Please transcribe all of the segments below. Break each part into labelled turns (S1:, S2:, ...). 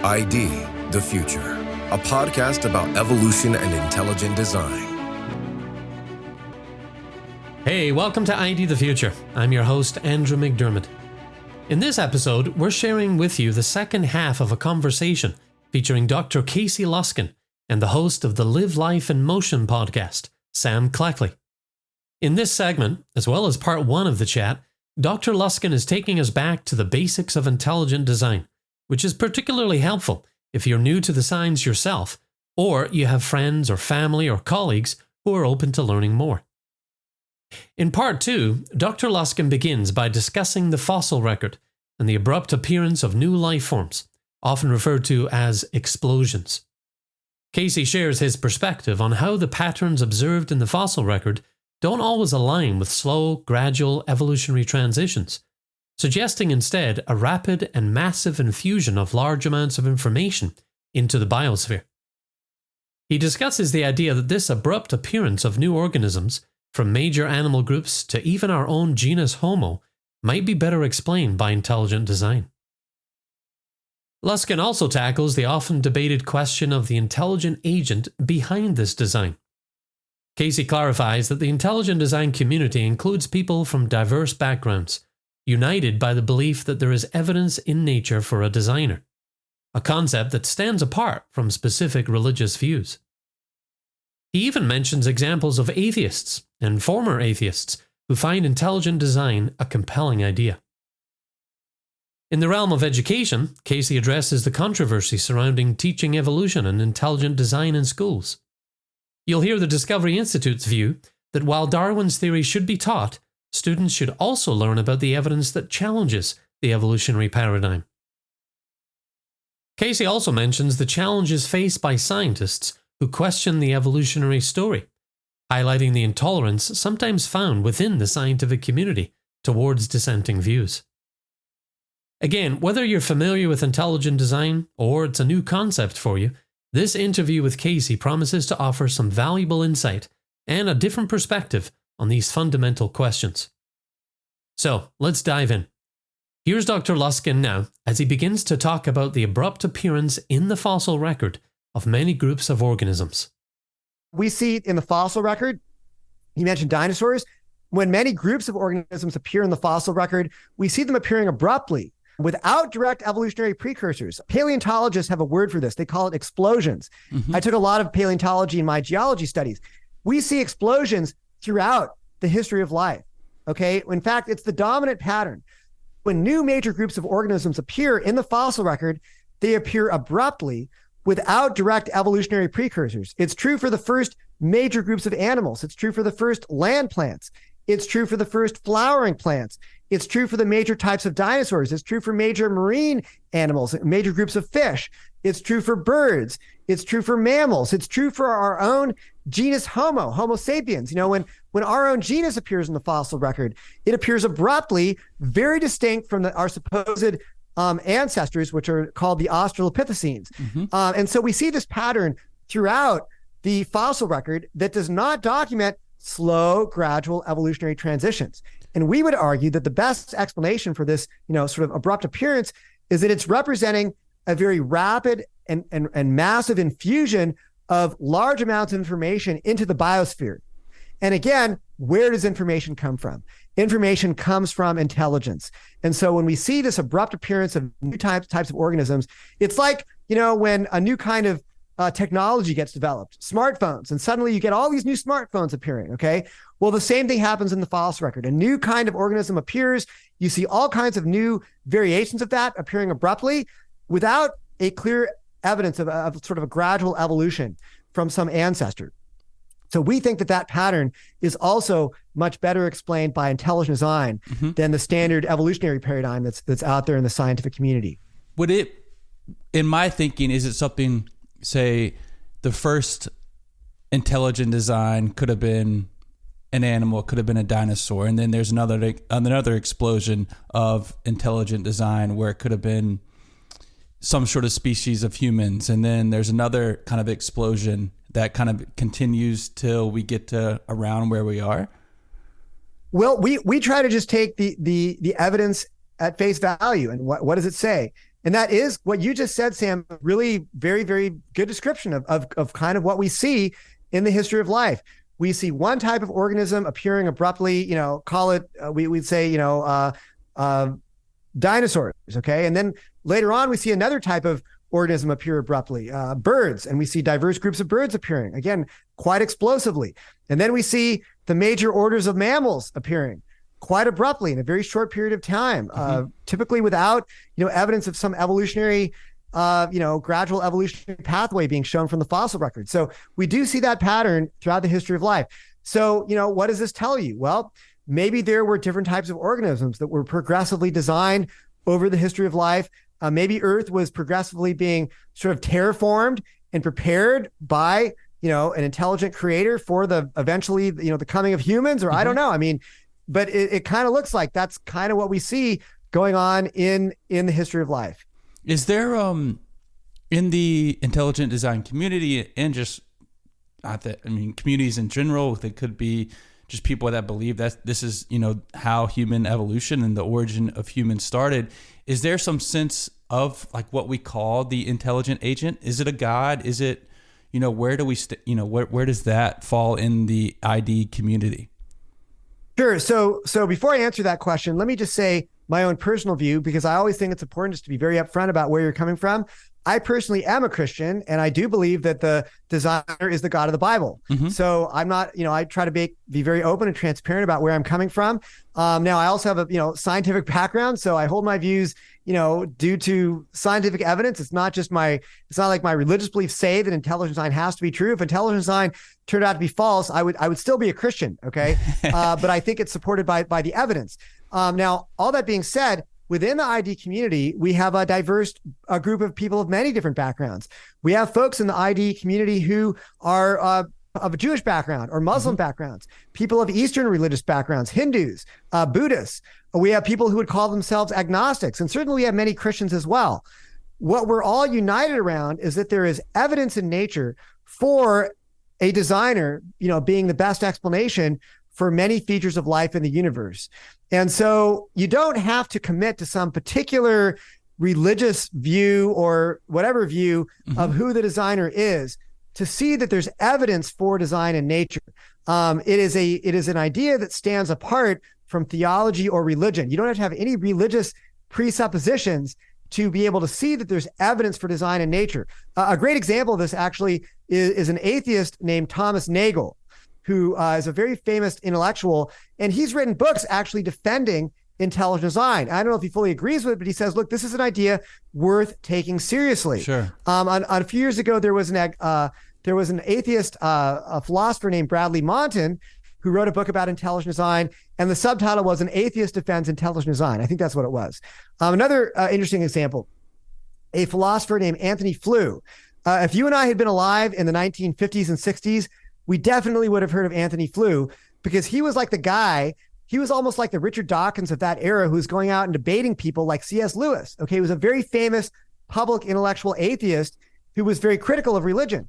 S1: ID the Future, a podcast about evolution and intelligent design.
S2: Hey, welcome to ID the Future. I'm your host, Andrew McDermott. In this episode, we're sharing with you the second half of a conversation featuring Dr. Casey Luskin and the host of the Live Life in Motion podcast, Sam Kleckley. In this segment, as well as part one of the chat, Dr. Luskin is taking us back to the basics of intelligent design, which is particularly helpful if you're new to the science yourself, or you have friends or family or colleagues who are open to learning more. In part two, Dr. Luskin begins by discussing the fossil record and the abrupt appearance of new life forms, often referred to as explosions. Casey shares his perspective on how the patterns observed in the fossil record don't always align with slow, gradual evolutionary transitions, suggesting instead a rapid and massive infusion of large amounts of information into the biosphere. He discusses the idea that this abrupt appearance of new organisms, from major animal groups to even our own genus Homo, might be better explained by intelligent design. Luskin also tackles the often debated question of the intelligent agent behind this design. Casey clarifies that the intelligent design community includes people from diverse backgrounds, united by the belief that there is evidence in nature for a designer, a concept that stands apart from specific religious views. He even mentions examples of atheists and former atheists who find intelligent design a compelling idea. In the realm of education, Casey addresses the controversy surrounding teaching evolution and intelligent design in schools. You'll hear the Discovery Institute's view that while Darwin's theory should be taught, students should also learn about the evidence that challenges the evolutionary paradigm. Casey also mentions the challenges faced by scientists who question the evolutionary story, highlighting the intolerance sometimes found within the scientific community towards dissenting views. Again, whether you're familiar with intelligent design or it's a new concept for you, this interview with Casey promises to offer some valuable insight and a different perspective on these fundamental questions. So, let's dive in. Here's Dr. Luskin now as he begins to talk about the abrupt appearance in the fossil record of many groups of organisms.
S3: We see in the fossil record, you mentioned dinosaurs, when many groups of organisms appear in the fossil record, we see them appearing abruptly without direct evolutionary precursors. Paleontologists have a word for this. They call it explosions. I took a lot of paleontology in my geology studies. We see explosions throughout the history of life. Okay. In fact, it's the dominant pattern. When new major groups of organisms appear in the fossil record, they appear abruptly without direct evolutionary precursors. It's true for the first major groups of animals. It's true for the first land plants. It's true for the first flowering plants. It's true for the major types of dinosaurs. It's true for major marine animals, major groups of fish. It's true for birds. It's true for mammals. It's true for our own genus Homo sapiens. You know, when our own genus appears in the fossil record, it appears abruptly, very distinct from our supposed ancestors, which are called the Australopithecines. And so we see this pattern throughout the fossil record that does not document slow, gradual evolutionary transitions. And we would argue that the best explanation for this, sort of abrupt appearance is that it's representing a very rapid and massive infusion of large amounts of information into the biosphere. And again, where does information come from? Information comes from intelligence. And so when we see this abrupt appearance of new types of organisms, it's like, when a new kind of technology gets developed, smartphones, and suddenly you get all these new smartphones appearing, okay? Well, the same thing happens in the fossil record. A new kind of organism appears, you see all kinds of new variations of that appearing abruptly without a clear evidence of sort of a gradual evolution from some ancestor. So we think that pattern is also much better explained by intelligent design than the standard evolutionary paradigm that's out there in the scientific community.
S4: Would it, in my thinking, is it something, say, the first intelligent design could have been an animal, could have been a dinosaur, and then there's another explosion of intelligent design where it could have been some sort of species of humans, and then there's another kind of explosion that kind of continues till we get to around where we are?
S3: Well, we try to just take the evidence at face value. And what does it say? And that is what you just said, Sam, really very, very good description of kind of what we see in the history of life. We see one type of organism appearing abruptly, call it, we'd say, dinosaurs. Okay. And then later on, we see another type of organism appear abruptly, birds, and we see diverse groups of birds appearing, again, quite explosively. And then we see the major orders of mammals appearing quite abruptly in a very short period of time, typically without, evidence of some evolutionary, gradual evolutionary pathway being shown from the fossil record. So we do see that pattern throughout the history of life. So, what does this tell you? Well, maybe there were different types of organisms that were progressively designed over the history of life. Maybe Earth was progressively being sort of terraformed and prepared by, an intelligent creator for the eventually, the coming of humans, or I don't know. I mean, but it kind of looks like that's kind of what we see going on in the history of life.
S4: Is there in the intelligent design community and just communities in general, they could be just people that believe that this is, how human evolution and the origin of humans started. Is there some sense of like what we call the intelligent agent? Is it a god? Is it, where do we, where does that fall in the ID community?
S3: Sure. So before I answer that question, let me just say my own personal view, because I always think it's important just to be very upfront about where you're coming from. I personally am a Christian, and I do believe that the designer is the God of the Bible. So I'm not, I try to be very open and transparent about where I'm coming from. Now I also have a, scientific background, so I hold my views, due to scientific evidence. It's not like my religious beliefs say that intelligent design has to be true. If intelligent design turned out to be false, I would still be a Christian. Okay. But I think it's supported by the evidence. Now, all that being said, within the ID community, we have a diverse group of people of many different backgrounds. We have folks in the ID community who are of a Jewish background or Muslim backgrounds, people of Eastern religious backgrounds, Hindus, Buddhists. We have people who would call themselves agnostics, and certainly we have many Christians as well. What we're all united around is that there is evidence in nature for a designer, being the best explanation for many features of life in the universe. And so you don't have to commit to some particular religious view or whatever view of who the designer is to see that there's evidence for design in nature. It is an idea that stands apart from theology or religion. You don't have to have any religious presuppositions to be able to see that there's evidence for design in nature. A great example of this actually is an atheist named Thomas Nagel, who is a very famous intellectual, and he's written books actually defending intelligent design. I don't know if he fully agrees with it, but he says, look, this is an idea worth taking seriously. Sure. On a few years ago, there was an atheist, a philosopher named Bradley Monton, who wrote a book about intelligent design, and the subtitle was "An Atheist Defends Intelligent Design." I think that's what it was. Another interesting example, a philosopher named Anthony Flew. If you and I had been alive in the 1950s and 60s, we definitely would have heard of Anthony Flew, because he was like the guy, he was almost like the Richard Dawkins of that era, who was going out and debating people like C.S. Lewis. Okay, he was a very famous public intellectual atheist who was very critical of religion.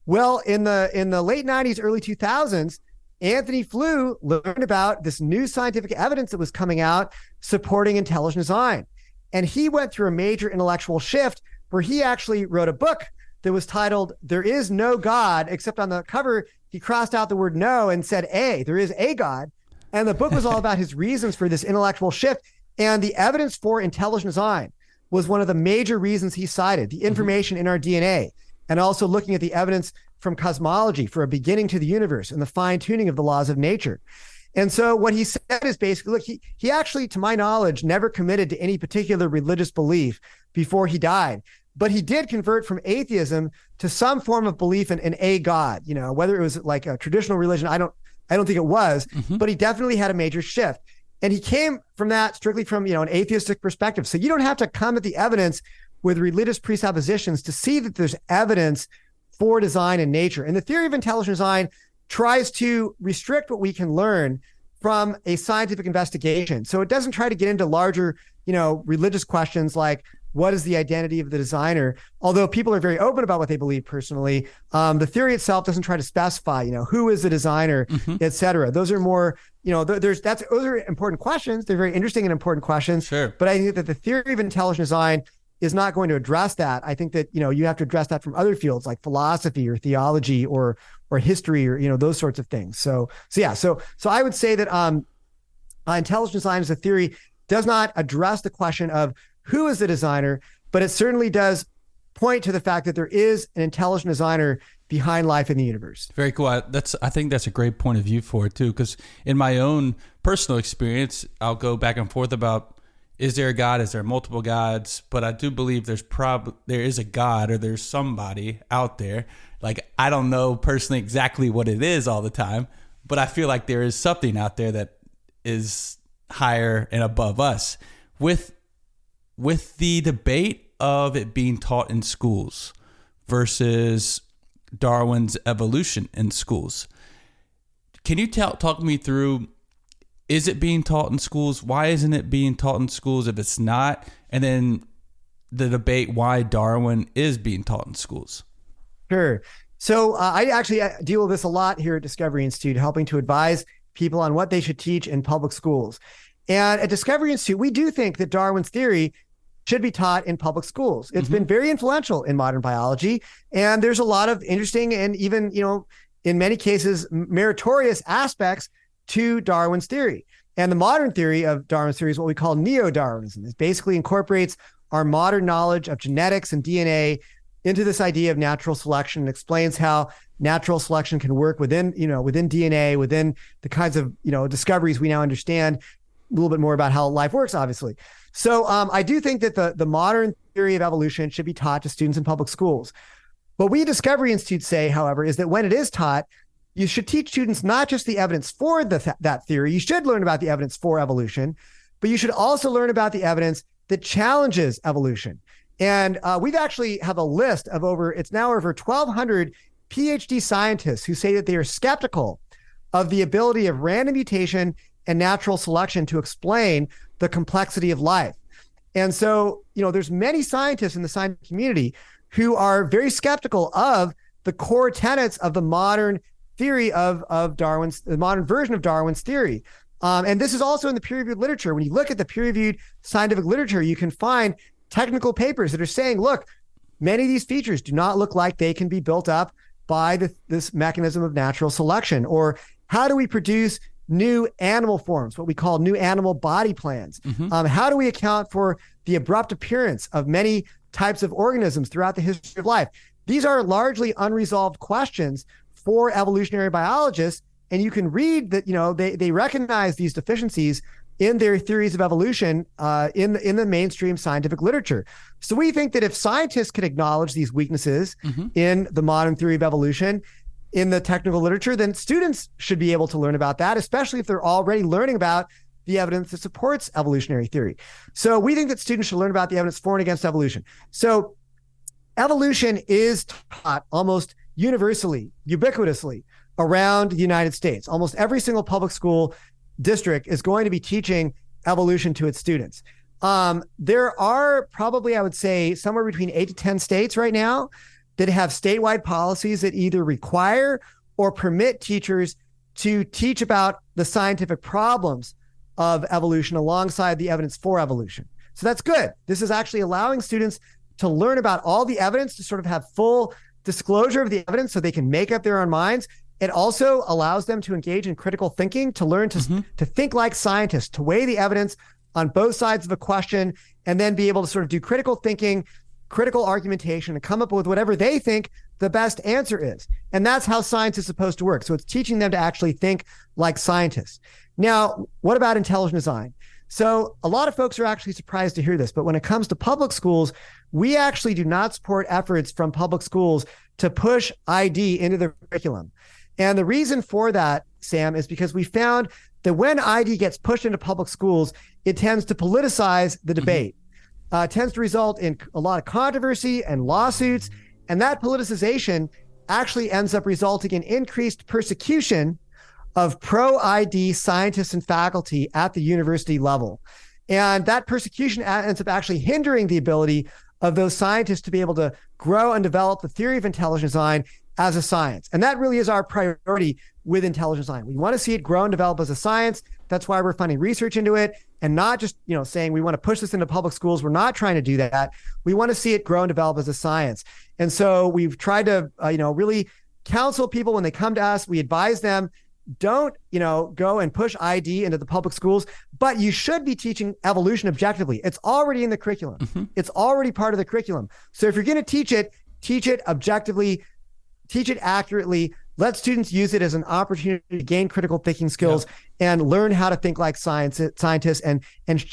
S3: Well, in the late 90s, early 2000s, Anthony Flew learned about this new scientific evidence that was coming out supporting intelligent design. And he went through a major intellectual shift where he actually wrote a book that was titled "There Is No God," except on the cover, he crossed out the word "no" and said there is a God. And the book was all about his reasons for this intellectual shift. And the evidence for intelligent design was one of the major reasons he cited, the information in our DNA, and also looking at the evidence from cosmology for a beginning to the universe and the fine tuning of the laws of nature. And so what he said is basically, look, he actually, to my knowledge, never committed to any particular religious belief before he died. But he did convert from atheism to some form of belief in a God, whether it was like a traditional religion. I don't think it was, but he definitely had a major shift. And he came from that strictly from, an atheistic perspective. So you don't have to come at the evidence with religious presuppositions to see that there's evidence for design in nature. And the theory of intelligent design tries to restrict what we can learn from a scientific investigation. So it doesn't try to get into larger, religious questions like, what is the identity of the designer? Although people are very open about what they believe personally, the theory itself doesn't try to specify, who is the designer, et cetera. Those are more, those are important questions. They're very interesting and important questions. Sure. But I think that the theory of intelligent design is not going to address that. I think that, you have to address that from other fields like philosophy or theology or history or, those sorts of things. So I would say that intelligent design as a theory does not address the question of who is the designer, but it certainly does point to the fact that there is an intelligent designer behind life in the universe.
S4: Very cool. I think that's a great point of view for it too, because in my own personal experience, I'll go back and forth about, is there a God? Is there multiple gods? But I do believe there is a God, or there's somebody out there. Like, I don't know personally exactly what it is all the time, but I feel like there is something out there that is higher and above us. With the debate of it being taught in schools versus Darwin's evolution in schools, can you talk me through, is it being taught in schools? Why isn't it being taught in schools if it's not? And then the debate why Darwin is being taught in schools.
S3: Sure. So I actually deal with this a lot here at Discovery Institute, helping to advise people on what they should teach in public schools. And at Discovery Institute, we do think that Darwin's theory should be taught in public schools. It's been very influential in modern biology. And there's a lot of interesting and even, in many cases, meritorious aspects to Darwin's theory. And the modern theory of Darwin's theory is what we call neo-Darwinism. It basically incorporates our modern knowledge of genetics and DNA into this idea of natural selection, and explains how natural selection can work within DNA, within the kinds of, discoveries we now understand, a little bit more about how life works, obviously. So I do think that the modern theory of evolution should be taught to students in public schools. What we at Discovery Institute say, however, is that when it is taught, you should teach students not just the evidence for that theory. You should learn about the evidence for evolution, but you should also learn about the evidence that challenges evolution. And we've actually have a list of it's now over 1,200 PhD scientists who say that they are skeptical of the ability of random mutation and natural selection to explain the complexity of life. And so, there's many scientists in the scientific community who are very skeptical of the core tenets of the modern theory the modern version of Darwin's theory. And this is also in the peer-reviewed literature. When you look at the peer-reviewed scientific literature, you can find technical papers that are saying, look, many of these features do not look like they can be built up by this mechanism of natural selection. Or how do we produce new animal forms, what we call new animal body plans? How do we account for the abrupt appearance of many types of organisms throughout the history of life? These are largely unresolved questions for evolutionary biologists. And you can read that, they recognize these deficiencies in their theories of evolution in the mainstream scientific literature. So we think that if scientists can acknowledge these weaknesses in the modern theory of evolution in the technical literature, then students should be able to learn about that, especially if they're already learning about the evidence that supports evolutionary theory. So we think that students should learn about the evidence for and against evolution. So evolution is taught almost universally, ubiquitously around the United States. Almost every single public school district is going to be teaching evolution to its students. There are probably, I would say, somewhere between 8 to 10 states right now that have statewide policies that either require or permit teachers to teach about the scientific problems of evolution alongside the evidence for evolution. So that's good. This is actually allowing students to learn about all the evidence, to sort of have full disclosure of the evidence so they can make up their own minds. It also allows them to engage in critical thinking, to learn to think like scientists, to weigh the evidence on both sides of a question, and then be able to sort of do critical thinking, critical argumentation, and come up with whatever they think the best answer is. And that's how science is supposed to work. So it's teaching them to actually think like scientists. Now, what about intelligent design? So a lot of folks are actually surprised to hear this, but when it comes to public schools, we actually do not support efforts from public schools to push ID into the curriculum. And the reason for that, Sam, is because we found that when ID gets pushed into public schools, it tends to politicize the debate. It tends to result in a lot of controversy and lawsuits. And that politicization actually ends up resulting in increased persecution of pro-ID scientists and faculty at the university level. And that persecution ends up actually hindering the ability of those scientists to be able to grow and develop the theory of intelligent design as a science. And that really is our priority with intelligent design. We want to see it grow and develop as a science. That's why we're funding research into it. and not just, saying we want to push this into public schools. We're not trying to do that. We want to see it grow and develop as a science. And so we've tried to, really counsel people when they come to us. We advise them, don't, go and push ID into the public schools, but you should be teaching evolution objectively. It's already in the curriculum. It's already part of the curriculum. So if you're going to teach it objectively, teach it accurately. Let students use it as an opportunity to gain critical thinking skills and learn how to think like scientists and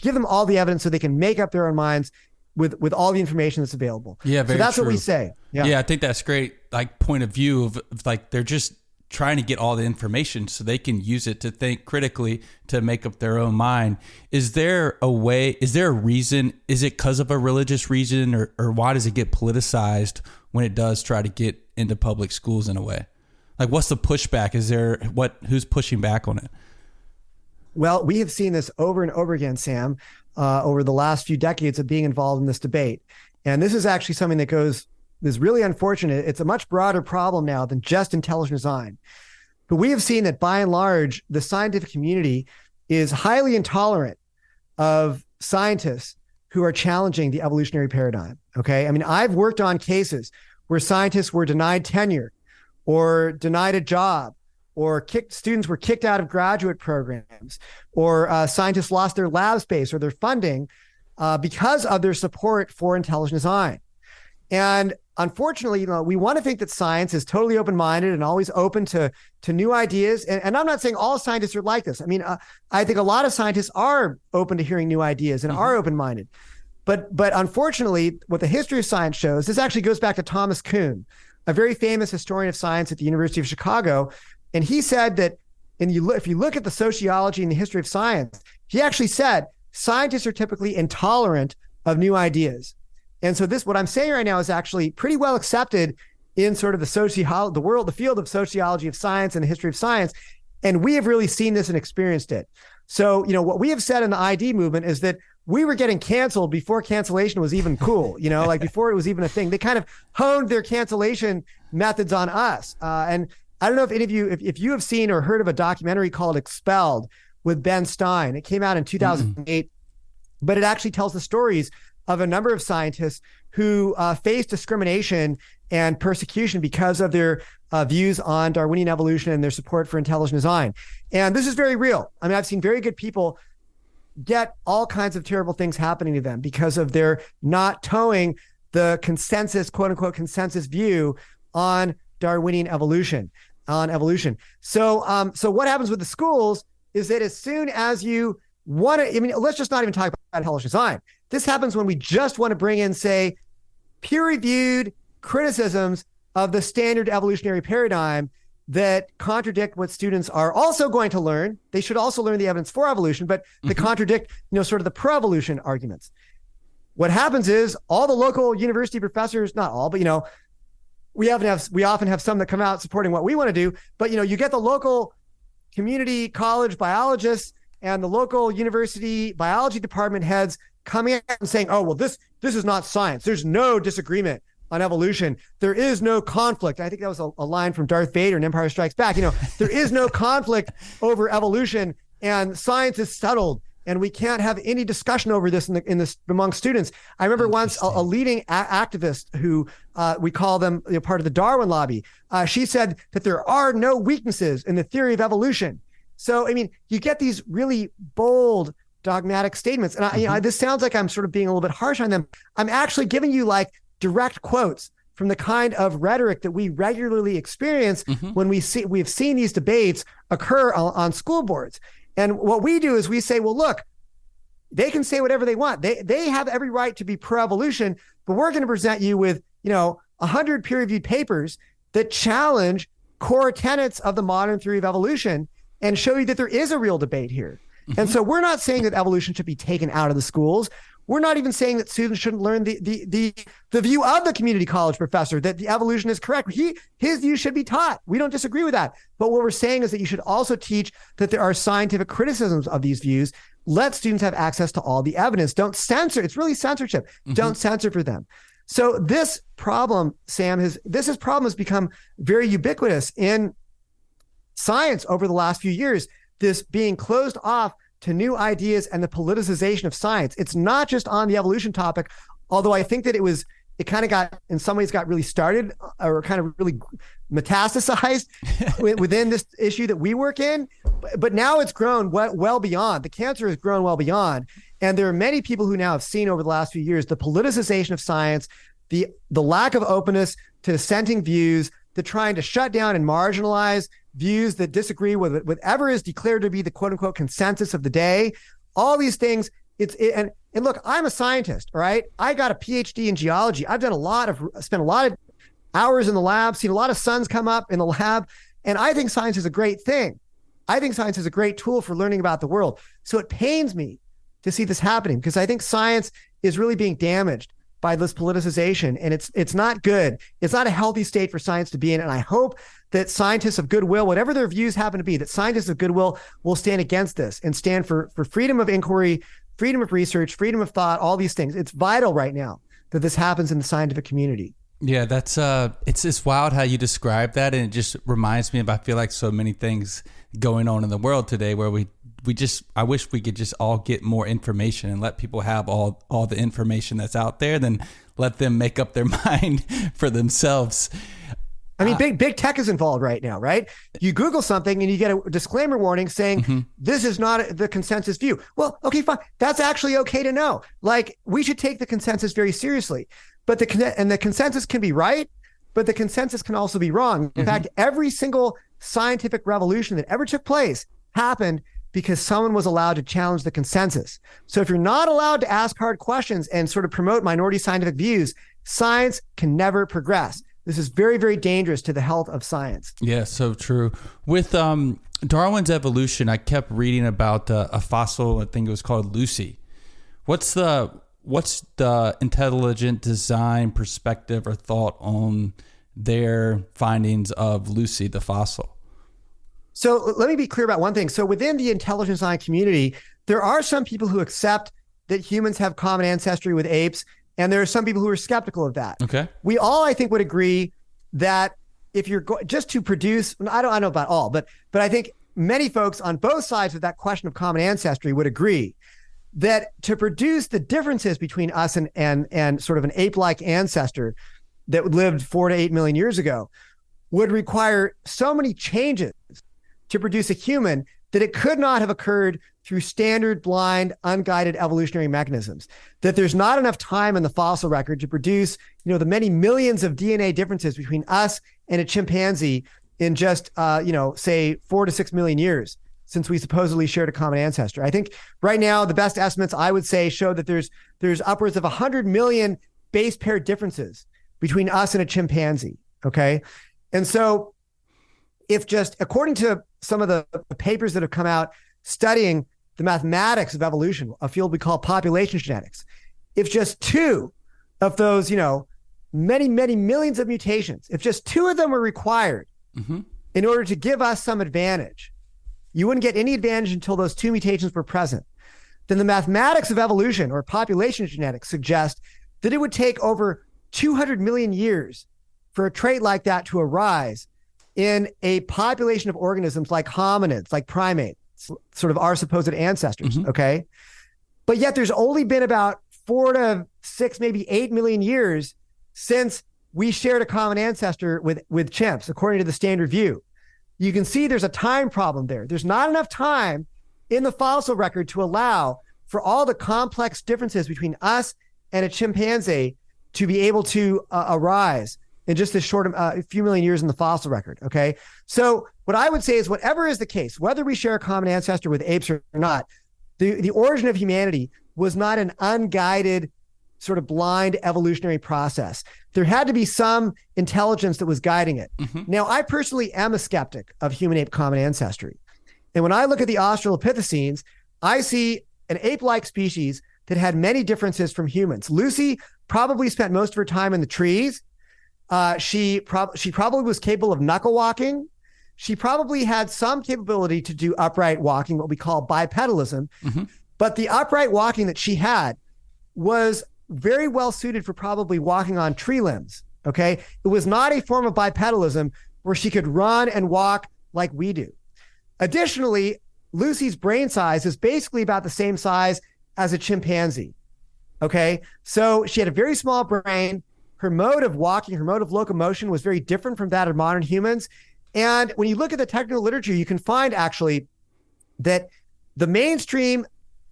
S3: give them all the evidence so they can make up their own minds with all the information that's available.
S4: Yeah, very
S3: So that's
S4: true.
S3: what we say.
S4: Yeah, I think that's great. Like point of view of like they're just trying to get all the information so they can use it to think critically to make up their own mind. Is there a reason? Is it because of a religious reason or why does it get politicized when it does try to get into public schools in a way? Like, what's the pushback? Who's pushing back on it?
S3: Well, we have seen this over and over again, Sam, over the last few decades of being involved in this debate. And this is actually something that is really unfortunate. It's a much broader problem now than just intelligent design. But we have seen that by and large, the scientific community is highly intolerant of scientists who are challenging the evolutionary paradigm. Okay. I mean, I've worked on cases where scientists were denied tenure or denied a job, or students were kicked out of graduate programs, or scientists lost their lab space or their funding because of their support for intelligent design. And unfortunately, we want to think that science is totally open-minded and always open to new ideas. And I'm not saying all scientists are like this. I mean, I think a lot of scientists are open to hearing new ideas and are open-minded. But unfortunately, what the history of science shows, this actually goes back to Thomas Kuhn, a very famous historian of science at the University of Chicago. And he said that if you look at the sociology and the history of science, he actually said scientists are typically intolerant of new ideas. And so what I'm saying right now is actually pretty well accepted in sort of the field of sociology of science and the history of science. And we have really seen this and experienced it. So, what we have said in the ID movement is that we were getting canceled before cancellation was even cool, like before it was even a thing. They kind of honed their cancellation methods on us. And I don't know if any of you, if you have seen or heard of a documentary called Expelled with Ben Stein. It came out in 2008, but it actually tells the stories of a number of scientists who faced discrimination and persecution because of their views on Darwinian evolution and their support for intelligent design. And this is very real. I mean, I've seen very good people get all kinds of terrible things happening to them because of their not towing the consensus, quote unquote, consensus view on Darwinian evolution. So what happens with the schools is that as soon as you want to, let's just not even talk about intelligent design. This happens when we just want to bring in, say, peer-reviewed criticisms of the standard evolutionary paradigm that contradict what students are also going to learn. They should also learn the evidence for evolution, but they contradict, sort of the pro-evolution arguments. What happens is all the local university professors, not all, but we often have some that come out supporting what we want to do, but you get the local community college biologists and the local university biology department heads coming in and saying, oh, well, this is not science. There's no disagreement on evolution. There is no conflict. I think that was a line from Darth Vader in Empire Strikes Back. There is no conflict over evolution, and science is settled, and we can't have any discussion over this among students. I remember once a leading activist who we call them part of the Darwin lobby. She said that there are no weaknesses in the theory of evolution. So, you get these really bold, dogmatic statements. And this sounds like I'm sort of being a little bit harsh on them. I'm actually giving you like direct quotes from the kind of rhetoric that we regularly experience when we've seen these debates occur on school boards. And what we do is we say, well, look, they can say whatever they want. They have every right to be pro-evolution, but we're going to present you with, 100 peer-reviewed papers that challenge core tenets of the modern theory of evolution and show you that there is a real debate here. And so we're not saying that evolution should be taken out of the schools. We're not even saying that students shouldn't learn the view of the community college professor, that the evolution is correct. His view should be taught. We don't disagree with that. But what we're saying is that you should also teach that there are scientific criticisms of these views. Let students have access to all the evidence. Don't censor. It's really censorship. Don't censor for them. So this problem, Sam, has become very ubiquitous in science over the last few years. This being closed off to new ideas and the politicization of science. It's not just on the evolution topic, although I think that it kind of got, in some ways, got really started or kind of really metastasized within this issue that we work in. But now it's grown well beyond. The cancer has grown well beyond. And there are many people who now have seen over the last few years the politicization of science, the lack of openness to dissenting views, the trying to shut down and marginalize views that disagree with whatever is declared to be the quote unquote consensus of the day. All these things. And look, I'm a scientist, all right? I got a PhD in geology. I've spent a lot of hours in the lab, seen a lot of suns come up in the lab. And I think science is a great thing. I think science is a great tool for learning about the world. So it pains me to see this happening because I think science is really being damaged by this politicization, and it's not good. It's not a healthy state for science to be in. And I hope that scientists of goodwill, whatever their views happen to be, that scientists of goodwill will stand against this and stand for freedom of inquiry, freedom of research, freedom of thought, all these things. It's vital right now that this happens in the scientific community.
S4: Yeah, that's it's just wild how you describe that, and it just reminds me of, I feel like, so many things going on in the world today where I wish we could just all get more information and let people have all the information that's out there, then let them make up their mind for themselves.
S3: I mean, big tech is involved right now, right? You Google something and you get a disclaimer warning saying, this is not the consensus view. Well, okay, fine. That's actually okay to know. Like, we should take the consensus very seriously. But the consensus can be right, but the consensus can also be wrong. In fact, every single scientific revolution that ever took place happened because someone was allowed to challenge the consensus. So if you're not allowed to ask hard questions and sort of promote minority scientific views, science can never progress. This is very, very dangerous to the health of science. Yeah,
S4: so true. With Darwin's evolution, I kept reading about a fossil, I think it was called Lucy. What's the intelligent design perspective or thought on their findings of Lucy, the fossil?
S3: So let me be clear about one thing. So within the intelligent design community, there are some people who accept that humans have common ancestry with apes, and there are some people who are skeptical of that.
S4: Okay.
S3: We all, I think, would agree that if you're just to produce, I don't know about all, but I think many folks on both sides of that question of common ancestry would agree that to produce the differences between us and sort of an ape-like ancestor that lived 4 to 8 million years ago would require so many changes to produce a human that it could not have occurred through standard, blind, unguided evolutionary mechanisms, that there's not enough time in the fossil record to produce, the many millions of DNA differences between us and a chimpanzee in just, say 4 to 6 million years since we supposedly shared a common ancestor. I think right now, the best estimates I would say show that there's upwards of 100 million base pair differences between us and a chimpanzee. Okay. And so if just according to some of the papers that have come out studying the mathematics of evolution, a field we call population genetics, if just 2 of those, many, many millions of mutations, if just 2 of them were required in order to give us some advantage, you wouldn't get any advantage until those 2 mutations were present. Then the mathematics of evolution or population genetics suggest that it would take over 200 million years for a trait like that to arise in a population of organisms like hominids, like primates, sort of our supposed ancestors, okay? But yet there's only been about 4 to 6, maybe 8 million years since we shared a common ancestor with chimps, according to the standard view. You can see there's a time problem there. There's not enough time in the fossil record to allow for all the complex differences between us and a chimpanzee to be able to arise in just this short a few million years in the fossil record, okay? So what I would say is whatever is the case, whether we share a common ancestor with apes or not, the origin of humanity was not an unguided, sort of blind evolutionary process. There had to be some intelligence that was guiding it. Now, I personally am a skeptic of human-ape common ancestry. And when I look at the Australopithecines, I see an ape-like species that had many differences from humans. Lucy probably spent most of her time in the trees. She probably was capable of knuckle walking. She probably had some capability to do upright walking, what we call bipedalism. But the upright walking that she had was very well suited for probably walking on tree limbs, okay? It was not a form of bipedalism where she could run and walk like we do. Additionally, Lucy's brain size is basically about the same size as a chimpanzee. Okay. So she had a very small brain. Her mode of walking, her mode of locomotion was very different from that of modern humans. And when you look at the technical literature, you can find actually that the mainstream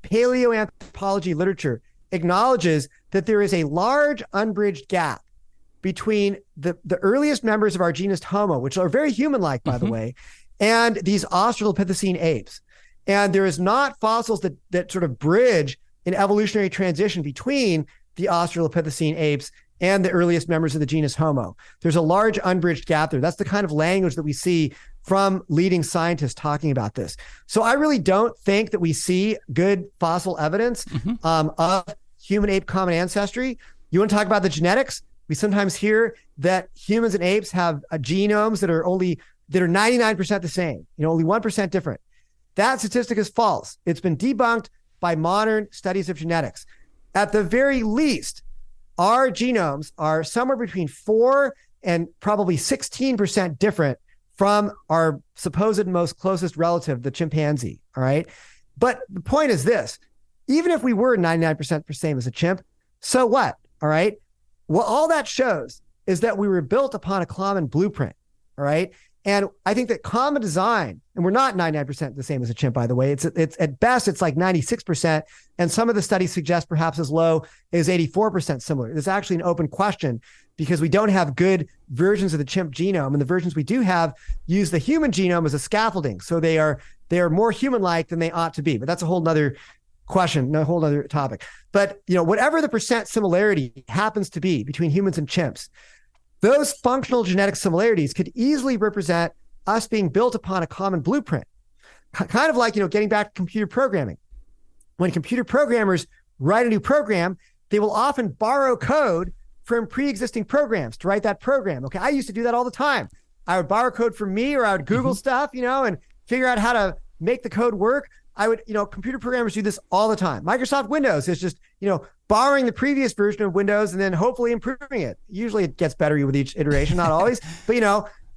S3: paleoanthropology literature acknowledges that there is a large unbridged gap between the earliest members of our genus Homo, which are very human-like, by the way, and these Australopithecine apes. And there is not fossils that sort of bridge an evolutionary transition between the Australopithecine apes and the earliest members of the genus Homo. There's a large unbridged gap there. That's the kind of language that we see from leading scientists talking about this. So I really don't think that we see good fossil evidence of human-ape common ancestry. You want to talk about the genetics? We sometimes hear that humans and apes have genomes that are 99% the same, only 1% different. That statistic is false. It's been debunked by modern studies of genetics. At the very least, our genomes are somewhere between 4 and probably 16% different from our supposed most closest relative, the chimpanzee. All right. But the point is this: even if we were 99% the same as a chimp, so what? All right. Well, all that shows is that we were built upon a common blueprint. All right. And I think that common design, and we're not 99% the same as a chimp, by the way. It's at best, it's like 96%. And some of the studies suggest perhaps as low as 84% similar. It's actually an open question because we don't have good versions of the chimp genome. And the versions we do have use the human genome as a scaffolding. So they are more human-like than they ought to be. But that's a whole nother question, a whole other topic. But whatever the percent similarity happens to be between humans and chimps, those functional genetic similarities could easily represent us being built upon a common blueprint. Kind of like, getting back to computer programming. When computer programmers write a new program, they will often borrow code from pre-existing programs to write that program. Okay, I used to do that all the time. I would borrow code from me, or I would Google stuff, and figure out how to make the code work. I would, computer programmers do this all the time. Microsoft Windows is just, borrowing the previous version of Windows and then hopefully improving it. Usually it gets better with each iteration, not always, but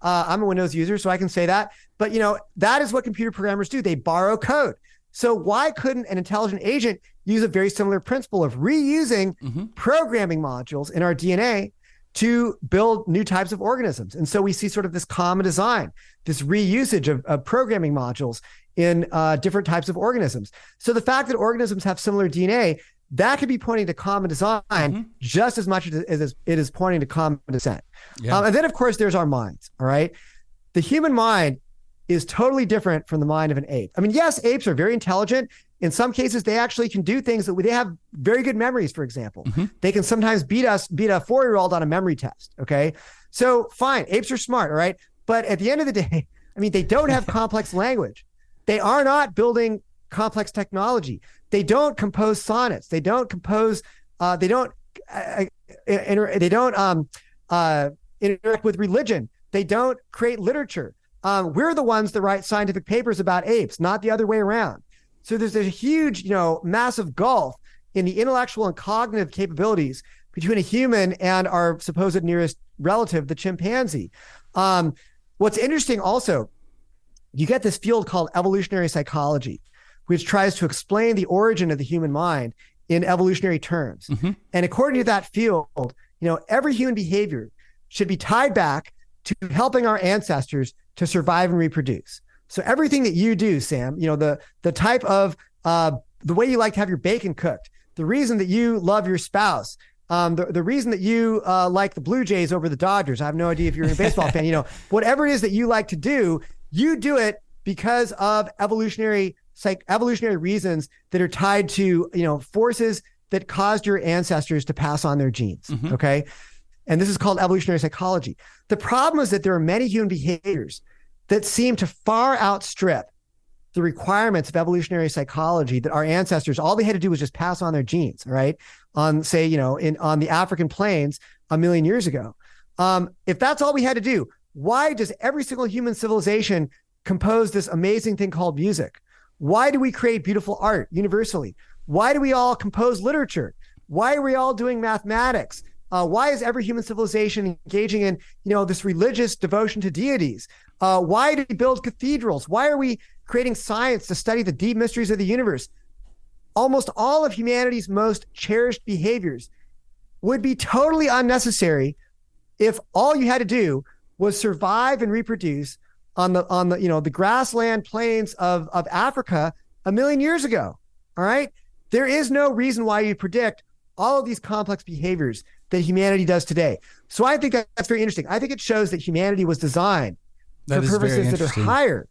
S3: I'm a Windows user, so I can say that. But that is what computer programmers do. They borrow code. So why couldn't an intelligent agent use a very similar principle of reusing programming modules in our DNA to build new types of organisms? And so we see sort of this common design, this reusage of programming modules in different types of organisms. So the fact that organisms have similar DNA, that could be pointing to common design just as much as it is pointing to common descent. Yeah. And then, of course, there's our minds, all right? The human mind is totally different from the mind of an ape. I mean, yes, apes are very intelligent. In some cases, they actually can do things that they have very good memories, for example. They can sometimes beat a 4-year-old on a memory test, okay? So fine, apes are smart, all right? But at the end of the day, I mean, they don't have complex language. They are not building complex technology. They don't compose sonnets. They don't compose. They don't interact with religion. They don't create literature. We're the ones that write scientific papers about apes, not the other way around. So there's a huge, massive gulf in the intellectual and cognitive capabilities between a human and our supposed nearest relative, the chimpanzee. What's interesting also, you get this field called evolutionary psychology, which tries to explain the origin of the human mind in evolutionary terms. And according to that field, every human behavior should be tied back to helping our ancestors to survive and reproduce. So everything that you do, Sam, the type of, the way you like to have your bacon cooked, the reason that you love your spouse, the reason that you like the Blue Jays over the Dodgers, I have no idea if you're a baseball fan, whatever it is that you like to do, you do it because of evolutionary reasons that are tied to, forces that caused your ancestors to pass on their genes. Okay. And this is called evolutionary psychology. The problem is that there are many human behaviors that seem to far outstrip the requirements of evolutionary psychology, that our ancestors, all they had to do was just pass on their genes, right? On, say, on the African plains 1 million years ago. If that's all we had to do, why does every single human civilization compose this amazing thing called music? Why do we create beautiful art universally? Why do we all compose literature? Why are we all doing mathematics? Why is every human civilization engaging in, this religious devotion to deities? Why do we build cathedrals? Why are we creating science to study the deep mysteries of the universe. Almost all of humanity's most cherished behaviors would be totally unnecessary if all you had to do was survive and reproduce on the grassland plains of Africa 1 million years ago. All right. There is no reason why you predict all of these complex behaviors that humanity does today. So I think that's very interesting. I think it shows that humanity was designed for purposes that are higher.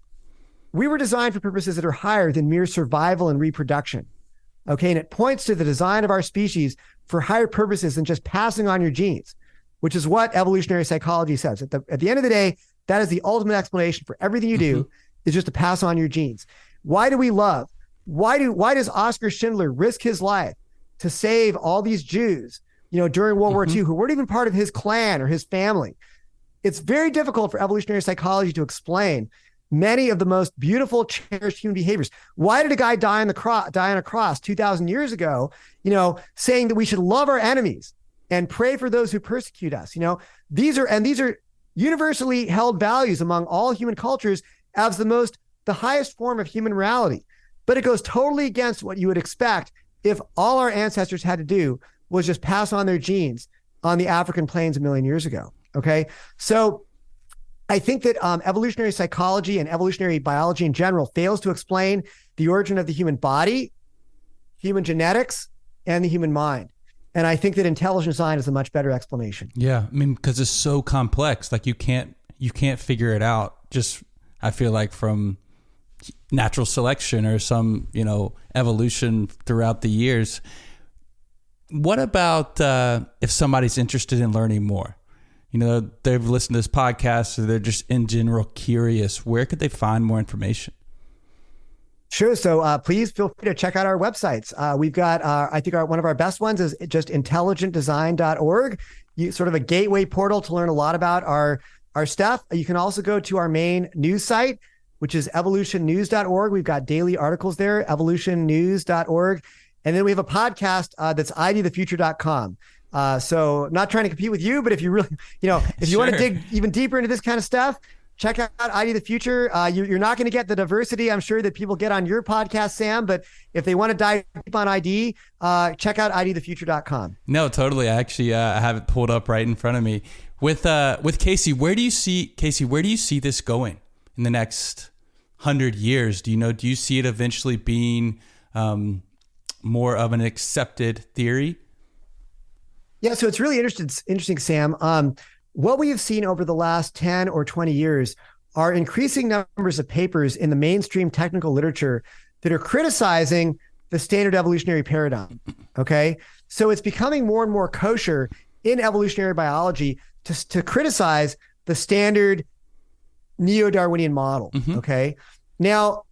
S3: We were designed for purposes that are higher than mere survival and reproduction. Okay. And it points to the design of our species for higher purposes than just passing on your genes, which is what evolutionary psychology says. At the end of the day, that is the ultimate explanation for everything you do, is just to pass on your genes. Why do we love? Why does Oskar Schindler risk his life to save all these Jews, during World War II, who weren't even part of his clan or his family? It's very difficult for evolutionary psychology to explain many of the most beautiful, cherished human behaviors. Why did a guy die on a cross 2,000 years ago, saying that we should love our enemies and pray for those who persecute us? These are universally held values among all human cultures as the highest form of human morality. But it goes totally against what you would expect if all our ancestors had to do was just pass on their genes on the African plains 1 million years ago. Okay. So I think that evolutionary psychology and evolutionary biology in general fails to explain the origin of the human body, human genetics, and the human mind. And I think that intelligent design is a much better explanation.
S4: Yeah. I mean, because it's so complex, like you can't figure it out. Just, I feel like from natural selection or some, evolution throughout the years. What about if somebody's interested in learning more? They've listened to this podcast, or they're just in general curious. Where could they find more information?
S3: Sure. So please feel free to check out our websites. We've got, one of our best ones is just intelligentdesign.org. Sort of a gateway portal to learn a lot about our stuff. You can also go to our main news site, which is evolutionnews.org. We've got daily articles there, evolutionnews.org. And then we have a podcast that's idthefuture.com. So not trying to compete with you, but if you really, if you want to dig even deeper into this kind of stuff, check out ID the Future. You're not going to get the diversity, I'm sure, that people get on your podcast, Sam. But if they want to dive deep on ID, check out idthefuture.com.
S4: No, totally. I actually I have it pulled up right in front of me. With Casey, where do you see this going in the next 100 years? Do you see it eventually being more of an accepted theory?
S3: Yeah, so it's really interesting, Sam. What we have seen over the last 10 or 20 years are increasing numbers of papers in the mainstream technical literature that are criticizing the standard evolutionary paradigm. Okay, so it's becoming more and more kosher in evolutionary biology to criticize the standard neo-Darwinian model. Okay, now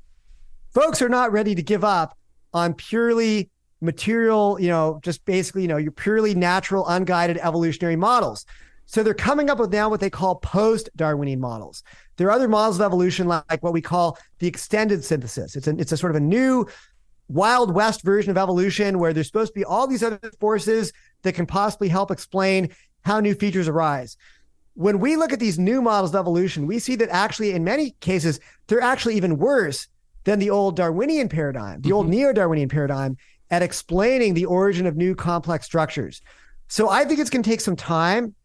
S3: folks are not ready to give up on purely material, just basically, your purely natural, unguided evolutionary models. So they're coming up with now what they call post-Darwinian models. There are other models of evolution, like what we call the extended synthesis. It's a sort of a new Wild West version of evolution where there's supposed to be all these other forces that can possibly help explain how new features arise. When we look at these new models of evolution, we see that actually, in many cases, they're actually even worse than the old Darwinian paradigm, the old neo-Darwinian paradigm, at explaining the origin of new complex structures. So I think it's going to take some time,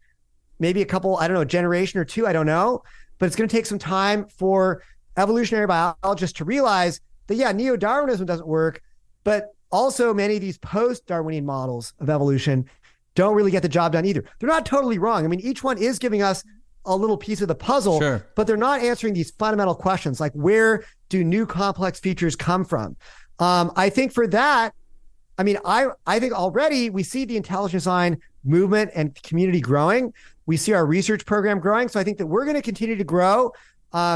S3: maybe a generation or two, I don't know, but it's going to take some time for evolutionary biologists to realize that, neo-Darwinism doesn't work, but also many of these post-Darwinian models of evolution don't really get the job done either. They're not totally wrong. I mean, each one is giving us a little piece of the puzzle,
S4: sure,
S3: but they're not answering these fundamental questions, like where do new complex features come from? I think for that, I think already we see the intelligent design movement and community growing. We see our research program growing. So I think that we're going to continue to grow.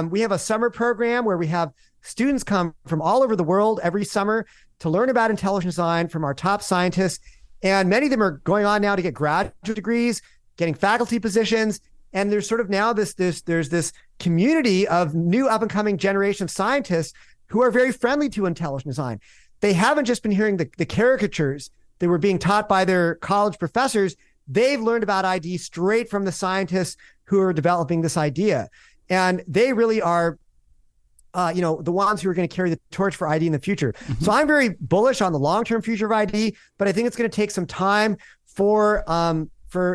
S3: We have a summer program where we have students come from all over the world every summer to learn about intelligent design from our top scientists. And many of them are going on now to get graduate degrees, getting faculty positions. And there's sort of now there's this community of new up and coming generation of scientists who are very friendly to intelligent design. They haven't just been hearing the caricatures that were being taught by their college professors. They've learned about ID straight from the scientists who are developing this idea. And they really are the ones who are going to carry the torch for ID in the future. So I'm very bullish on the long-term future of ID, but I think it's going to take some time for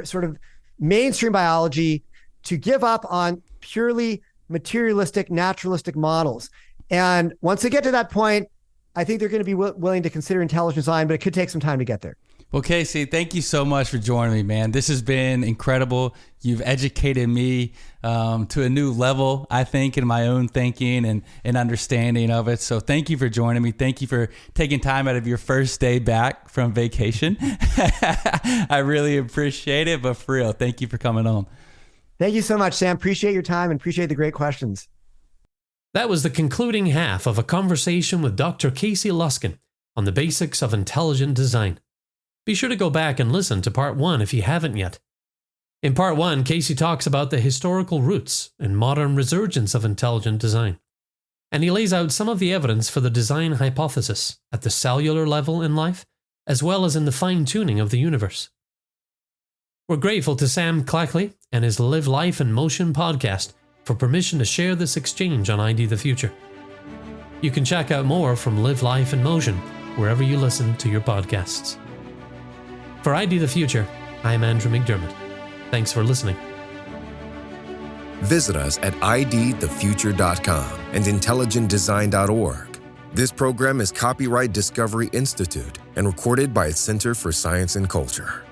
S3: sort of mainstream biology to give up on purely materialistic, naturalistic models. And once they get to that point, I think they're going to be willing to consider intelligent design, but it could take some time to get there.
S4: Well, Casey, thank you so much for joining me, man. This has been incredible. You've educated me to a new level, I think, in my own thinking and understanding of it. So thank you for joining me. Thank you for taking time out of your first day back from vacation. I really appreciate it, but for real, thank you for coming on.
S3: Thank you so much, Sam. Appreciate your time and appreciate the great questions.
S2: That was the concluding half of a conversation with Dr. Casey Luskin on the basics of intelligent design. Be sure to go back and listen to part 1 if you haven't yet. In part 1, Casey talks about the historical roots and modern resurgence of intelligent design. And he lays out some of the evidence for the design hypothesis at the cellular level in life, as well as in the fine-tuning of the universe. We're grateful to Sam Kleckley and his Live Life in Motion podcast for permission to share this exchange on ID the Future. You can check out more from Live Life in Motion wherever you listen to your podcasts. For ID the Future, I'm Andrew McDermott. Thanks for listening.
S1: Visit us at idthefuture.com and intelligentdesign.org. This program is copyright Discovery Institute and recorded by its Center for Science and Culture.